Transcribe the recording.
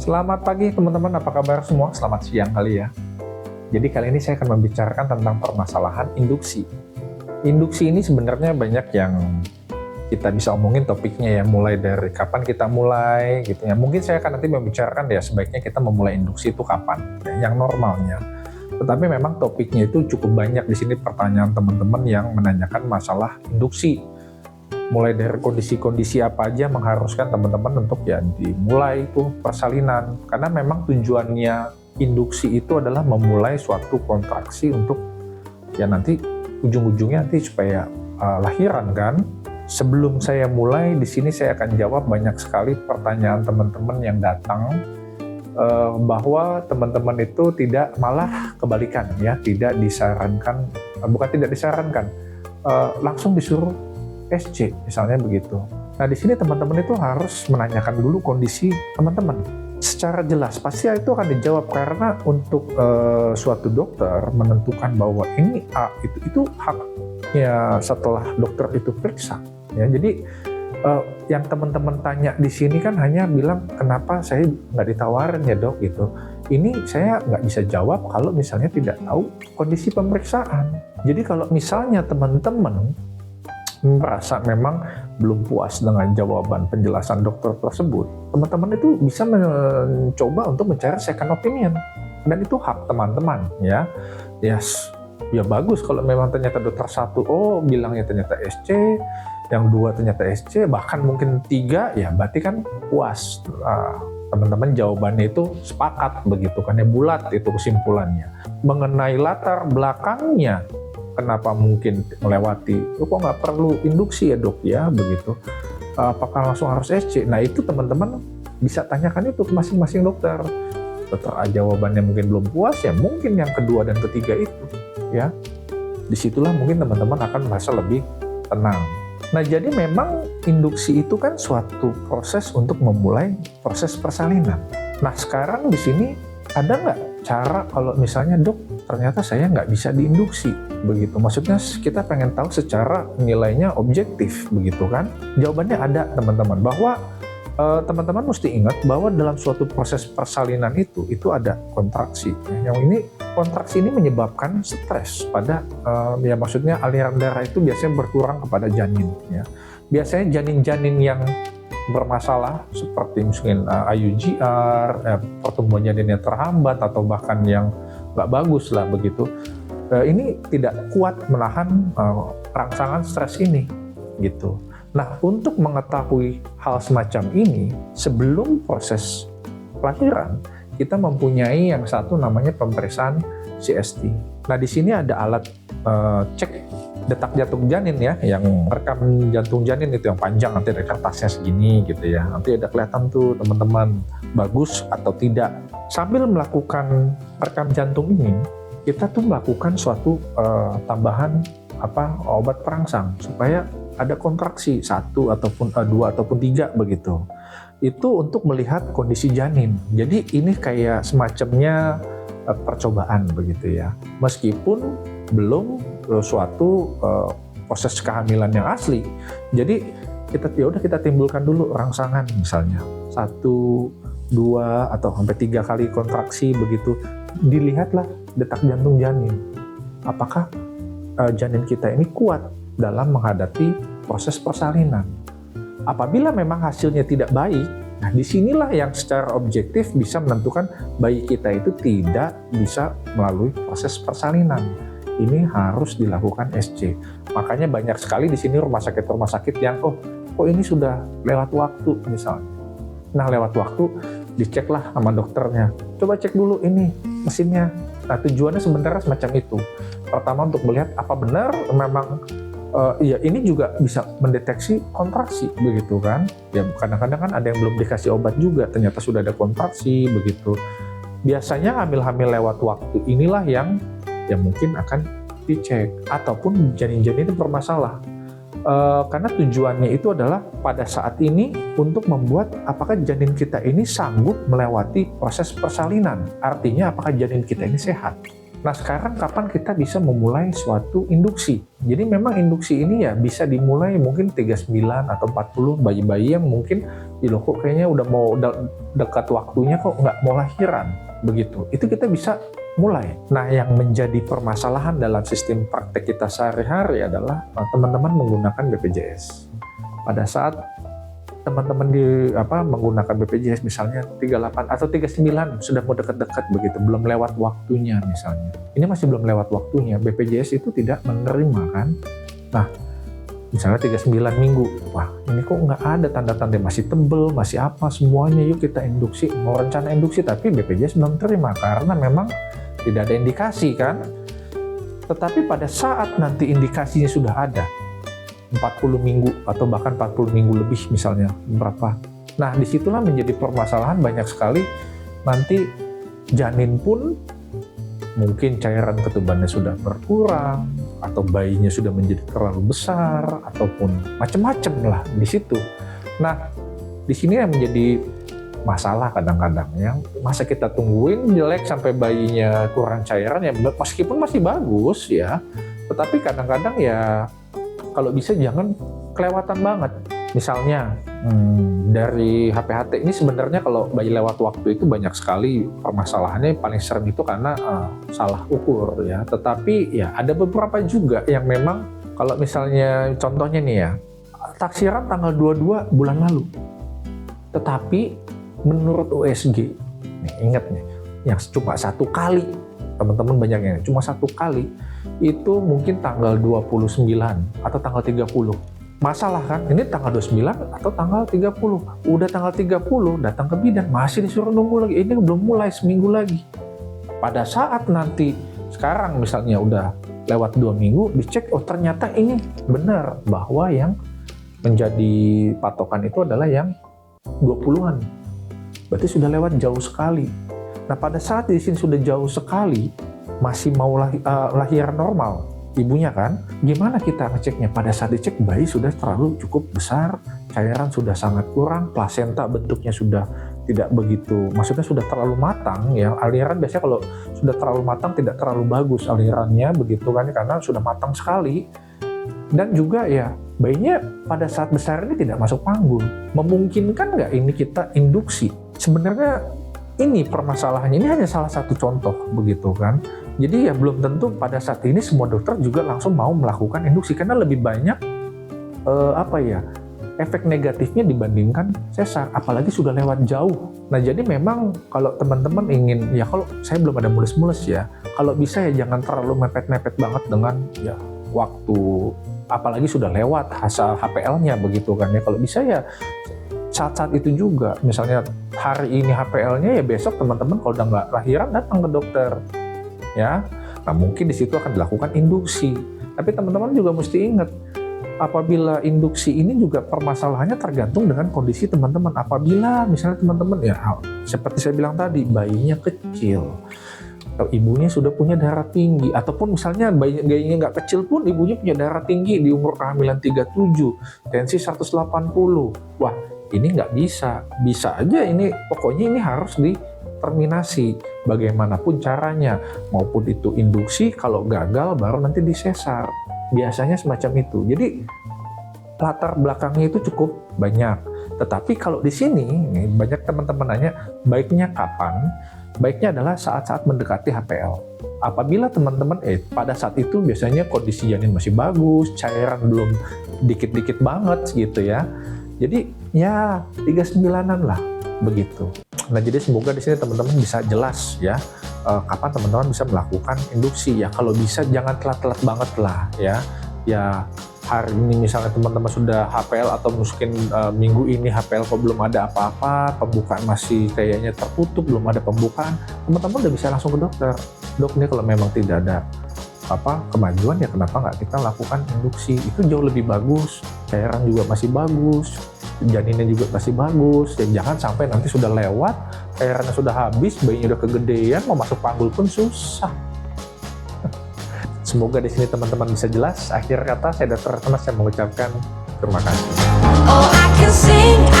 Selamat pagi teman-teman, apa kabar semua? Selamat siang kali ya. Jadi kali ini saya akan membicarakan tentang permasalahan induksi. Induksi ini sebenarnya banyak yang kita bisa omongin topiknya ya, mulai dari kapan kita mulai gitu ya. Mungkin saya akan nanti membicarakan ya sebaiknya kita memulai induksi itu kapan, ya, yang normalnya. Tetapi memang topiknya itu cukup banyak di sini pertanyaan teman-teman yang menanyakan masalah induksi. Mulai dari kondisi-kondisi apa aja mengharuskan teman-teman untuk ya dimulai itu persalinan. Karena memang tujuannya induksi itu adalah memulai suatu kontraksi untuk ya nanti ujung-ujungnya nanti supaya lahiran kan. Sebelum saya mulai di sini saya akan jawab banyak sekali pertanyaan teman-teman yang datang bahwa teman-teman itu tidak, malah kebalikan ya, tidak disarankan, bukan tidak disarankan, langsung disuruh SC misalnya begitu. Nah di sini teman-teman itu harus menanyakan dulu kondisi teman-teman secara jelas. Pasti itu akan dijawab karena untuk suatu dokter menentukan bahwa ini A itu haknya setelah dokter itu periksa. Ya jadi yang teman-teman tanya di sini kan hanya bilang kenapa saya nggak ditawarin ya dok gitu. Ini saya nggak bisa jawab kalau misalnya tidak tahu kondisi pemeriksaan. Jadi kalau misalnya teman-teman merasa memang belum puas dengan jawaban penjelasan dokter tersebut, teman-teman itu bisa mencoba untuk mencari second opinion, dan itu hak teman-teman ya. Ya bagus kalau memang ternyata dokter satu bilangnya ternyata SC, yang dua ternyata SC, bahkan mungkin tiga, ya berarti kan puas. Teman-teman jawabannya itu sepakat begitu kan ya, bulat itu kesimpulannya. Mengenai latar belakangnya kenapa mungkin melewati, kok nggak perlu induksi ya dok ya begitu, apakah langsung harus SC? Nah itu teman-teman bisa tanyakan itu ke masing-masing dokter. Dokter A jawabannya mungkin belum puas, ya mungkin yang kedua dan ketiga itu ya, disitulah mungkin teman-teman akan merasa lebih tenang. Nah jadi memang induksi itu kan suatu proses untuk memulai proses persalinan. Nah sekarang di sini ada nggak cara kalau misalnya dok ternyata saya nggak bisa diinduksi begitu, maksudnya kita pengen tahu secara nilainya objektif begitu kan? Jawabannya ada teman-teman, bahwa teman-teman mesti ingat bahwa dalam suatu proses persalinan itu ada kontraksi ya. Yang ini kontraksi ini menyebabkan stres pada ya maksudnya aliran darah itu biasanya berkurang kepada janin ya. Biasanya janin-janin yang bermasalah seperti mungkin IUGR, pertumbuhan janinnya terhambat atau bahkan yang nggak bagus lah begitu, ini tidak kuat menahan rangsangan stres ini gitu. Nah untuk mengetahui hal semacam ini sebelum proses kelahiran, kita mempunyai yang satu namanya pemeriksaan CST. Nah di sini ada alat cek detak jantung janin ya, yang rekam jantung janin itu yang panjang, nanti ada kertasnya segini gitu ya, nanti ada kelihatan tuh teman-teman bagus atau tidak. Sambil melakukan rekam jantung ini, kita tuh melakukan suatu tambahan obat perangsang supaya ada kontraksi 1 ataupun 2 ataupun 3 begitu. Itu untuk melihat kondisi janin. Jadi ini kayak semacamnya percobaan begitu ya. Meskipun belum suatu proses kehamilan yang asli. Jadi kita timbulkan dulu rangsangan misalnya 1, 2 atau sampai 3 kali kontraksi begitu. Dilihatlah detak jantung janin. Apakah janin kita ini kuat dalam menghadapi proses persalinan. Apabila memang hasilnya tidak baik, nah disinilah yang secara objektif bisa menentukan bayi kita itu tidak bisa melalui proses persalinan. Ini harus dilakukan SC. Makanya banyak sekali di sini rumah sakit yang kok ini sudah lewat waktu misalnya. Nah lewat waktu diceklah sama dokternya. Coba cek dulu ini mesinnya. Nah tujuannya sebenarnya semacam itu. Pertama untuk melihat apa benar memang ya ini juga bisa mendeteksi kontraksi begitu kan. Ya kadang-kadang kan ada yang belum dikasih obat juga, ternyata sudah ada kontraksi begitu. Biasanya hamil-hamil lewat waktu inilah yang mungkin akan dicek, ataupun janin-janin itu bermasalah. Karena tujuannya itu adalah pada saat ini untuk membuat apakah janin kita ini sanggup melewati proses persalinan. Artinya apakah janin kita ini sehat. Nah sekarang kapan kita bisa memulai suatu induksi? Jadi memang induksi ini ya bisa dimulai mungkin 39 atau 40 bayi-bayi yang mungkin loh kok kayaknya udah mau dekat waktunya kok nggak mau lahiran, begitu. Itu kita bisa mulai. Nah, yang menjadi permasalahan dalam sistem praktek kita sehari-hari adalah teman-teman menggunakan BPJS. Pada saat teman-teman menggunakan BPJS misalnya 38 atau 39 sudah mau dekat-dekat begitu, belum lewat waktunya misalnya. Ini masih belum lewat waktunya, BPJS itu tidak menerima kan. Nah, misalnya 39 minggu, wah ini kok nggak ada tanda-tanda, masih tebel, masih apa semuanya, yuk kita induksi, mau rencana induksi, tapi BPJS belum terima karena memang tidak ada indikasi kan. Tetapi pada saat nanti indikasinya sudah ada, 40 minggu atau bahkan 40 minggu lebih misalnya, berapa. Nah, disitulah menjadi permasalahan banyak sekali, nanti janin pun mungkin cairan ketubannya sudah berkurang, atau bayinya sudah menjadi terlalu besar, ataupun macam-macam lah di situ. Nah, di sini yang menjadi masalah kadang-kadang, yang masa kita tungguin jelek sampai bayinya kurang cairan, ya meskipun masih bagus ya, tetapi kadang-kadang ya kalau bisa jangan kelewatan banget. Misalnya dari HPHT ini sebenarnya kalau bayi lewat waktu itu banyak sekali permasalahannya, paling sering itu karena salah ukur ya. Tetapi ya ada beberapa juga yang memang kalau misalnya contohnya nih ya, taksiran tanggal 22 bulan lalu. Tetapi menurut USG, nih ingat nih, yang cuma satu kali, teman-teman banyak yang cuma satu kali, itu mungkin tanggal 29 atau tanggal 30. Masalah kan, ini tanggal 29 atau tanggal 30. Udah tanggal 30, datang ke bidan, masih disuruh nunggu lagi. Ini belum mulai, seminggu lagi. Pada saat nanti, sekarang misalnya udah lewat 2 minggu, dicek, oh ternyata ini benar, bahwa yang menjadi patokan itu adalah yang 20-an. Berarti sudah lewat jauh sekali. Nah, pada saat di sini sudah jauh sekali, masih mau lahiran normal, ibunya kan, gimana kita ngeceknya? Pada saat dicek, bayi sudah terlalu cukup besar, cairan sudah sangat kurang, plasenta bentuknya sudah tidak begitu, maksudnya sudah terlalu matang ya. Aliran biasanya kalau sudah terlalu matang tidak terlalu bagus alirannya begitu kan, karena sudah matang sekali. Dan juga ya bayinya pada saat besar ini tidak masuk panggul. Memungkinkan nggak ini kita induksi? Sebenarnya ini permasalahannya, ini hanya salah satu contoh begitu kan. Jadi ya belum tentu pada saat ini semua dokter juga langsung mau melakukan induksi, karena lebih banyak efek negatifnya dibandingkan sesar, apalagi sudah lewat jauh. Nah, jadi memang kalau teman-teman ingin, ya kalau saya belum ada mulus-mulus ya, kalau bisa ya jangan terlalu mepet-mepet banget dengan ya waktu, apalagi sudah lewat hasil HPL-nya begitu kan ya. Kalau bisa ya saat-saat itu juga, misalnya hari ini HPL-nya, ya besok teman-teman kalau udah nggak lahiran datang ke dokter ya. Nah, mungkin di situ akan dilakukan induksi. Tapi teman-teman juga mesti ingat, apabila induksi ini juga permasalahannya tergantung dengan kondisi teman-teman. Apabila misalnya teman-teman ya seperti saya bilang tadi, bayinya kecil, atau ibunya sudah punya darah tinggi, ataupun misalnya bayinya nggak kecil pun ibunya punya darah tinggi di umur kehamilan 37, tensi 180, wah ini nggak bisa. Bisa aja ini, pokoknya ini harus diterminasi bagaimanapun caranya, maupun itu induksi, kalau gagal baru nanti disesar. Biasanya semacam itu. Jadi latar belakangnya itu cukup banyak. Tetapi kalau di sini nih, banyak teman-teman nanya baiknya kapan? Baiknya adalah saat-saat mendekati HPL. Apabila teman-teman pada saat itu biasanya kondisi janin masih bagus, cairan belum dikit-dikit banget gitu ya. Jadi ya 39-an lah begitu. Nah, jadi semoga di sini teman-teman bisa jelas ya kapan teman-teman bisa melakukan induksi ya. Kalau bisa jangan telat-telat banget lah ya. Ya hari ini misalnya teman-teman sudah HPL, atau mungkin minggu ini HPL kok belum ada apa-apa, pembukaan masih kayaknya tertutup, belum ada pembukaan, teman-teman udah bisa langsung ke dokter. Dok, ini kalau memang tidak ada kemajuan ya kenapa nggak kita lakukan induksi? Itu jauh lebih bagus, cairan juga masih bagus, janinnya juga masih bagus. Dan jangan sampai nanti sudah lewat, cairannya sudah habis, bayinya udah kegedean, mau masuk panggul pun susah. Semoga di sini teman-teman bisa jelas. Akhir kata, saya Dr. Thomas yang mengucapkan terima kasih. Oh, I can sing.